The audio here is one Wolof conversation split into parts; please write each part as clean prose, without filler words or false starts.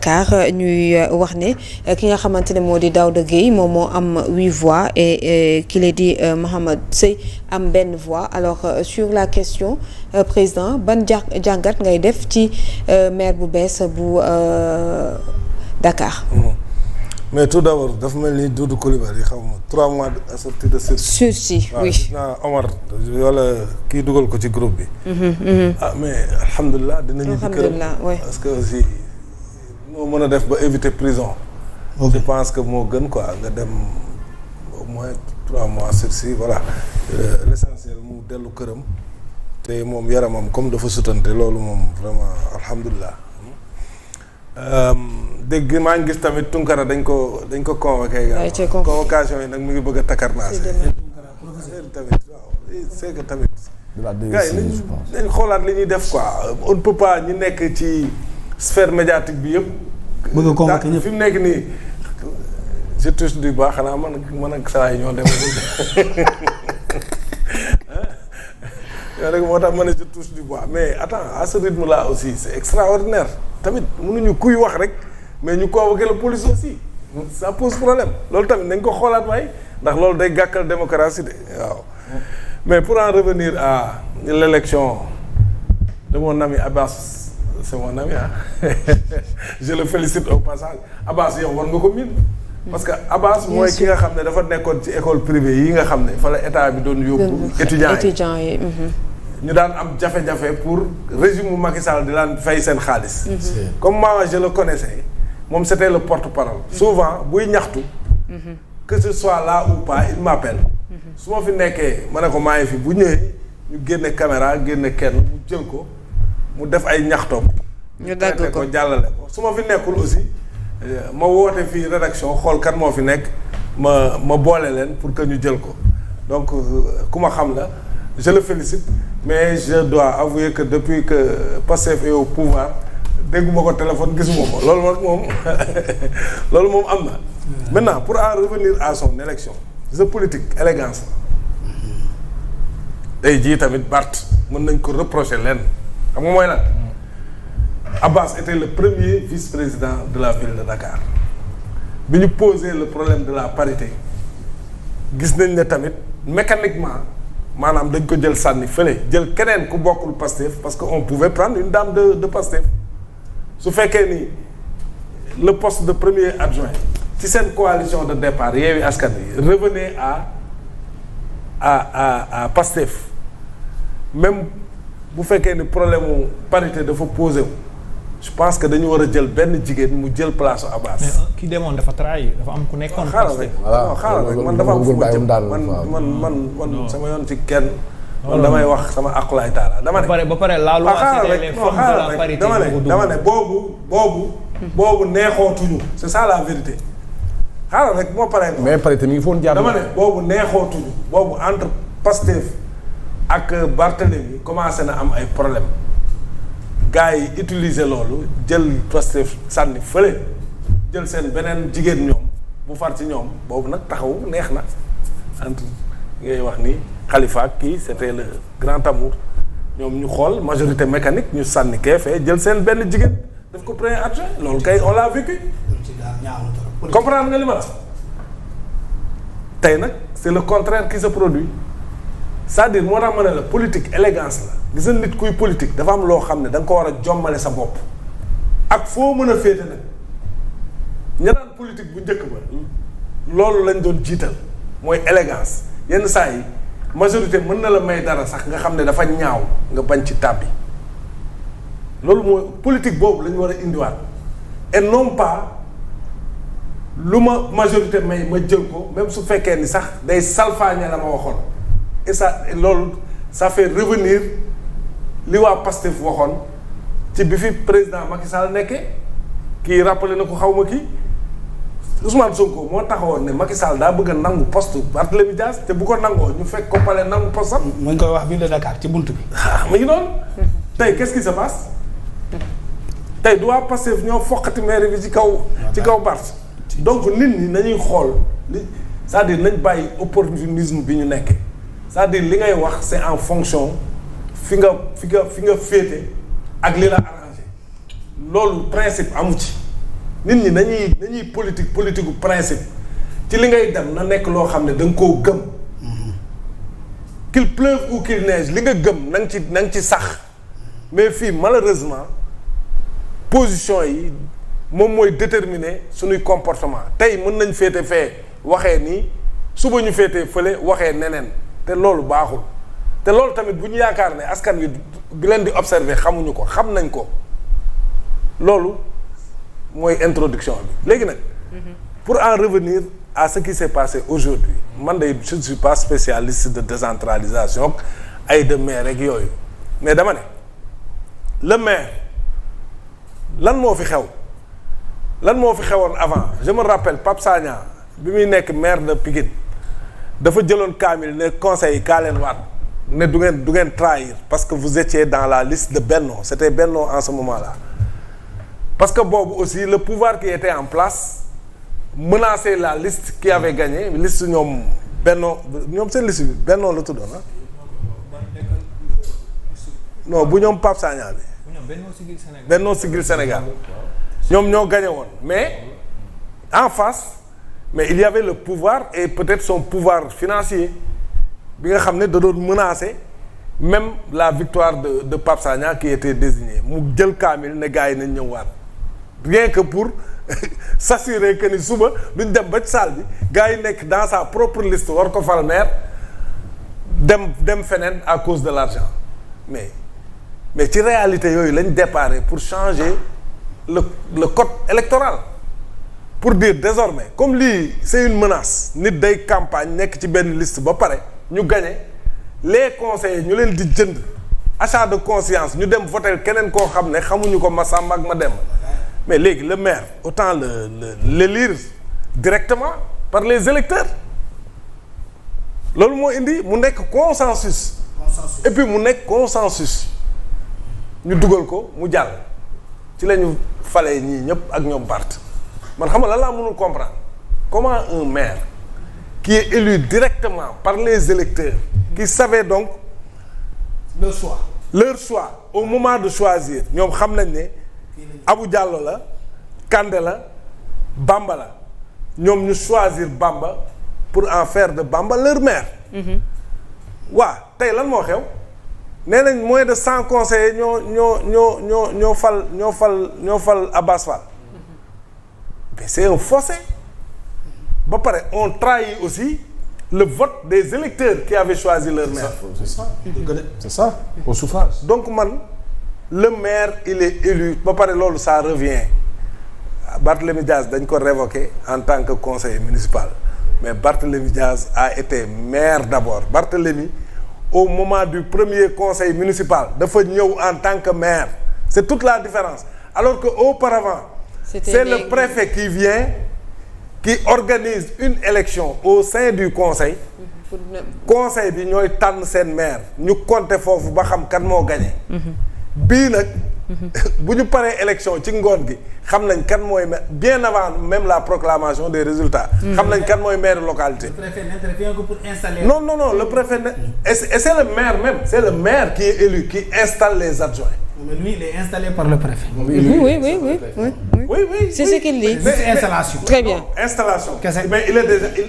Dakar ñuy wax ne ki nga xamante ne moo di Daouda Gueye moom moo am 8 voix et ki la di Mohamed Seye am benn voix alors sur la question président ban jàngat ngay def ci maire bu bees bu Dakar. mais tout d'abord dafa mel ni Doudou Coulibaly xaw ma 3 mois assorti de sursis. oui gis naa Omar wala kii dugal ko ci groupe bi. Mais alhamdulilah dinañu. alhamdulilah oui. parce que aussi moo mën a def ba éviter prison. je pense que moo gën quoi nga dem au moins 3 mois sursis voilà l'essentiel mu dellu këram te moom yaramam comme dafa sutante loolu moom vraiment alhamdulilah. dégg maa ngi gis tamit Tunkara dañ ko convoqué. convocation yi nag mu ngi bëgg a takarnaase. tamit waaw c'est que tamit. gars yi nañ xoolaat li ñuy def quoi on ne peut pas ñu nekk ci sphère médiatique bi yëpp. bëgg a convoqué ñëpp fi mu nekk nii je touche du baax xanaa man ak saa yi ñoo dem. yow rek moo tax ma ne je touche du bois mais attends à ce rythme là aussi c'est extraordinaire tamit mënuñu kuy wax rek mais ñu convoquer la police aussi ça pose problème loolu tamit nañ ko xoolaat waay ndax loolu day gàkkal démocratie de waaw mais pour en revenir à l'élection de mon ami Abbas c'est mon ami je le félicite au passage Abbas yow war nga ko miin parce que Abbas mooy ki nga xam ne dafa nekkoon ci école privée yi nga xam ne fa la état bi doon yóbbu étudiants yi ñu daan am jafe-jafe pour régime Macky Sall di daan fay seen xaalis comme moi je le connaissais moom c'était le porte-parole souvent buy ñaxtu que ce soit là ou pas il m'appelle su ma fi nekkee ma ne ko maa ngi fi bu ñëwee ñu génne caméra génne kenn mu jël ko mu def ay ñaxtoom ñu dagg ko jàllale ko su ma fi nekkul aussi ma woote fii rédaction xool kan moo fi nekk ma boole leen pour que ñu jël ko donc ku ma xam la je le félicite mais je dois avouer que depuis que Pastef est au pouvoir dégguma ko téléphone gisuma ko loolu nag moom loolu moom am na. Maintenant pour en revenir à son élection the politique élégance la tey jii tamit Barth mën nañ ko reprocher leen xam nga mooy lan Abbas était le premier vice-président de la ville de Dakar bi ñu posé le problème de la parité gis nañ ne tamit mécaniquement maanaam dañ ko jël sànni fële jël keneen ku bokkul Pastef parce que on pouvait prendre une dame de Pastef su fekkee ni le poste de premier adjoint ci seen coalition de départ Yewwi Askan Wi revenait à Pastef même bu fekkee ni problème mu parité dafa posé wu je pense que dañu war a jël benn jigéen mu jël place Abbas. mais ki demoon dafa trahir dafa am ku nekkoon. xaaral rek man dafa am fu ma jëm man sama yoon ci kenn. man damay wax sama aqulaay taala dama ne. ba pare la loi c'était les formes de la parité. dama ne boobu neexootuñu c'est ça la vérité. xaaral rek moo paree. mais parité mi ngi foon jaar. dama ne boobu neexootuñu boobu entre Pastef ak Barthélémy commencé na am ay problème gars yi utiliser loolu jël Pastef sànni fële jël seen beneen jigéen ñoom bu far ci ñoom boobu nag taxaw neex na entre ngay wax ni Khalifa ak kii c'était le grand amour ñoom ñu xool majorité mécanique ñu sànni kee fee jël seen benn jigéen daf ko premier adjoint loolu kay on l'a vécu comprendre nga li ma la tey nag c'est le contraire qui se produit c'est-à-dire moo tax ma ne la politique élégance la gis nga nit kuy politique dafa am loo xam ne da nga ko war a jommale sa bopp ak foo mën a féete nag ña daan politique bu njëkk ba loolu lañ doon jiital mooy élégance yenn saa yi majorité mën na la may dara sax nga xam ne dafa ñaaw nga bañ ci tàbbi loolu mooy politique boobu la ñu war a indiwaat et non pas lu ma majorité may ma jël ko même su fekkee ni sax day salfaañe la ma waxoon et ça loolu ça fait revenir li waa Pastef waxoon ci bi fi président Macky Sall nekkee kii rappelé na ko xaw ma kii Ousmane Sonko moo taxawoon ne Macky Sall daa bëgg a nangu poste Barthélémy Dias te bu ko nangoo ñu fekk ko pale nangu poste am. mu ngi koy wax ville de Dakar ci bunt bi. mu ngi noonu. tey qu'est-ce qui se passe tey du waa Pastef ñoo foqati maire bi ci kaw Barth. donc nit ñi nañuy xool c'est-à-dire nañ bàyyi opportunisme bi ñu nekkee c'est-à-dire li ngay wax c'est en fonction fi nga féete ak li la arrangé loolu principe amu ci nit ñi nañuy politique gu principe ci li ngay dem na nekk loo xam ne da nga koo gëm. Qu'il pleuve ou qu'il neige li nga gëm na nga ci sax mais fii malheureusement position yi moom mooy déterminer suñuy comportement tey mën nañ féete fee waxee nii suba ñu féetee fële waxee neneen te loolu baaxul te loolu tamit bu ñu yaakaar ne askan wi bi leen di observer xamuñu ko xam nañ ko loolu mooy introduction bi léegi nag pour en revenir à ce qui s'est passé aujourd'hui man de je ne suis pas spécialiste de décentralisation ay de maire rek yooyu mais dama ne le maire lan moo fi xewoon avant je me rappelle Pape Sagna bi muy nekk maire de Pikine dafa jëloon kaamil ne conseil yi kaa leen waat ne du ngeen trahir parce que vous étiez dans la liste de Benno c'était Benno en ce moment-là parce que boobu aussi le pouvoir qui était en place menacer la liste qui avait gagné liste ñoom Benno ñoom seen liste bi Benno la tuddoon non bu ñoom Pape Sagna bi Benno Siggil Sénégal ñoom ñoo gagné woon mais en face mais il y avait le pouvoir et peut-être son pouvoir financier bi nga xam ne da doon menacer même la victoire de Pape Sagna qui était désigné mu jël kaamil ne gars yi nañ ñëwaat rien que pour s'assurer que ni suba duñ dem ba salle bi gars yi nekk dans sa propre liste war ko fal maire dem feneen à cause de l'argent mais ci réalité yooyu lañ déparé pour changer le code électoral pour dire désormais comme lii c'est une menace nit day campagne nekk ci benn liste ba pare ñu gagné les conseillers ñu leen di jënd achat de conscience ñu dem voter keneen koo xam ne xamuñu ko ma Samba ak ma dem mais léegi le maire autant l'élire directement par les électeurs loolu moo indi mu nekk consensus et puis mu nekk consensus ñu dugal ko mu jàll ci la ñu falee ñii ñëpp ak ñoom Barth man xam nga lan laa mënul comprendre comment un maire qui est élu directement par les électeurs qui savait donc leur choix au moment de choisir ñoom xam nañ ne Abou Diallo la Kandé la Bamba la ñoom ñu choisir Bamba pour en faire de Bamba leur maire. waa tey lan moo xew nee nañ moins de 100 conseillers ñoo fal Abass Fall mais c'est un fossé ba pare on trahit aussi le vote des électeurs qui avaient choisi leur maire. c'est ça au suffrage. donc man le maire il est élu ba pare loolu ça revient Barthélémy Diaz dañ ko révoqué en tant que conseiller municipal mais Barthélémy Diaz a été maire d'abord Barthélémy au moment du premier conseil municipal dafa ñëw en tant que maire c'est toute la différence alors que auparavant c'est le préfet qui vient qui organise une élection au sein du conseil conseil bi ñooy tànn seen maire ñu compter foofu ba xam kan moo gagné bii nag bu ñu paree élection ci ngoon gi xam nañ kan mooy maire bien avant même la proclamation des résultats xam nañ kan mooy maire localité. Le préfet n'intervient que pour installer. non le préfet et c'est le maire même c'est le maire qui est élu qui installe les adjoints. Mais lui il est installé par le préfet. Oui, c'est ce qu'il dit. C'est installation. Très bien. Installation. Mais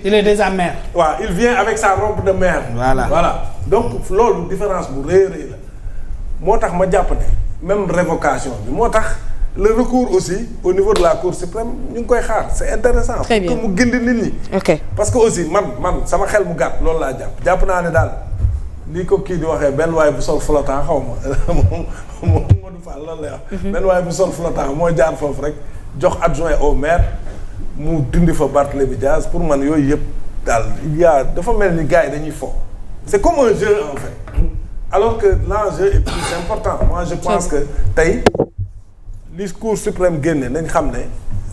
il est déjà maire. waaw il vient avec sa robe de maire. Voilà donc loolu différence bu rëy la moo tax ma jàpp ne même révocation bi moo tax le recours aussi au niveau de la Cour suprême ñu ngi koy xaar c'est intéressant. Très bien pour que mu gindi nit ñi. ok parce que aussi man sama xel mu gàtt loolu laa jàpp naa ne daal lii ko kii di waxee benn waay bu sol flottant xaw ma moom Modou Fall loolu lay wax. benn waay bu sol flottant moo jaar foofu rek jox adjoint au maire mu dindi fa Barthélémy Diaz pour man yooyu yëpp daal dafa mel ni gars yi dañuy fo. c'est comme un jeu en fait. alors que l'enjeu est plus important moi je pense que tey li Cour suprême génne nañ xam ne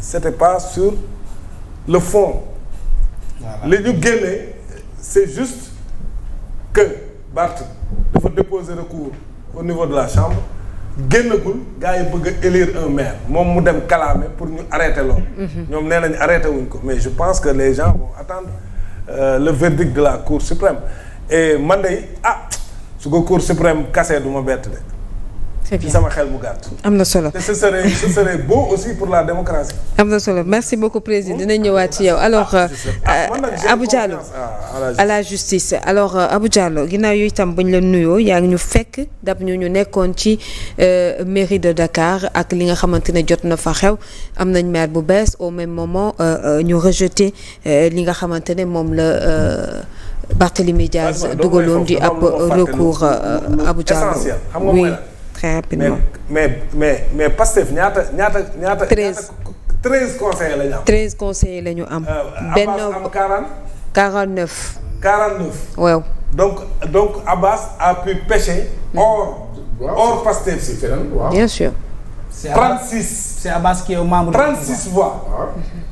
c'était pas sur le fond li ñu génne c'est juste que Barth dafa déposer recours au niveau de la chambre génnagul gars yi bëgg a élire un maire moom mu dem kalaame pour ñu arrêter loolu ñoom nee nañ arrêté wuñ ko mais je pense que les gens vont attendre le verdict de la Cour suprême et man de su ko Cour suprême kase du ma bett de très bien ci sama xel bu gàtt. am na solo te ce serait beau aussi pour la démocratie. am na solo merci beaucoup président dinañ ñëwaat ci yow alors Abou Diallo à la justice alors Abou Diallo ginnaaw yooyu itam bañ la nuyoo yaa ngi ñu fekk dab ñu nekkoon ci mairie de Dakar ak li nga xamante ne jot na fa xew am nañ maire bu bees au même moment ñu rejeté li nga xamante ne moom la Barthélémy Diaz dugaloon di ab recours Abou Diallo oui très rapidement mais Pastef ñaata 13 conseillers la ñu am. 13 conseillers la ñu am. benn am 49. 49. waaw. donc Abbas a pu pêcher. hors Pastef si feneen waaw. bien sûr. c'est 36. c'est Abbas qui est membre. 36 voix.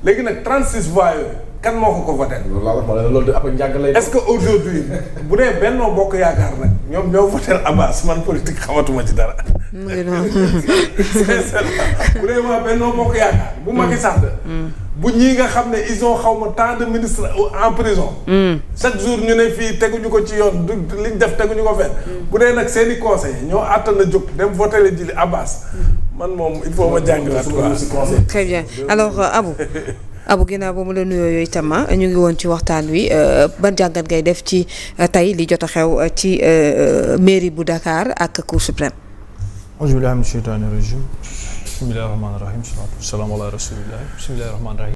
léegi nag 36 voix yooyu. kan moo ko voté. loolu de après njàng lay. est-ce que aujourd'hui bu dee Benno Bokk Yaakaar nag ñoom ñoo voté Abbas man politique xamatuma ci dara. mu ngi noonu. bu dee waa Benno Bokk Yaakaar. bu Macky Sall. bu ñii nga xam ne ils ont xaw ma tant de ministres en prison. chaque jour ñu ne fii teguñu ko ci yoon liñ def teguñu ko fenn. bu dee nag seen i conseil ñoo àttan a jóg dem voté la ji Abbas. man moom il faut ma jàngiwaat quoi. très bien alors Abou ginnaaw ba mu la nuyoo yooyu itam ñu ngi woon ci waxtaan wi ban jàngat ngay def ci tey li jot a xew ci mairie bu Dakar ak Cour suprême. auzu billaahi mina sheytaani rajiim bismillaahi rahmaani rahiim salaatu wa salaamu alaa rasuulillaahi bismillaahi rahmaani rahiim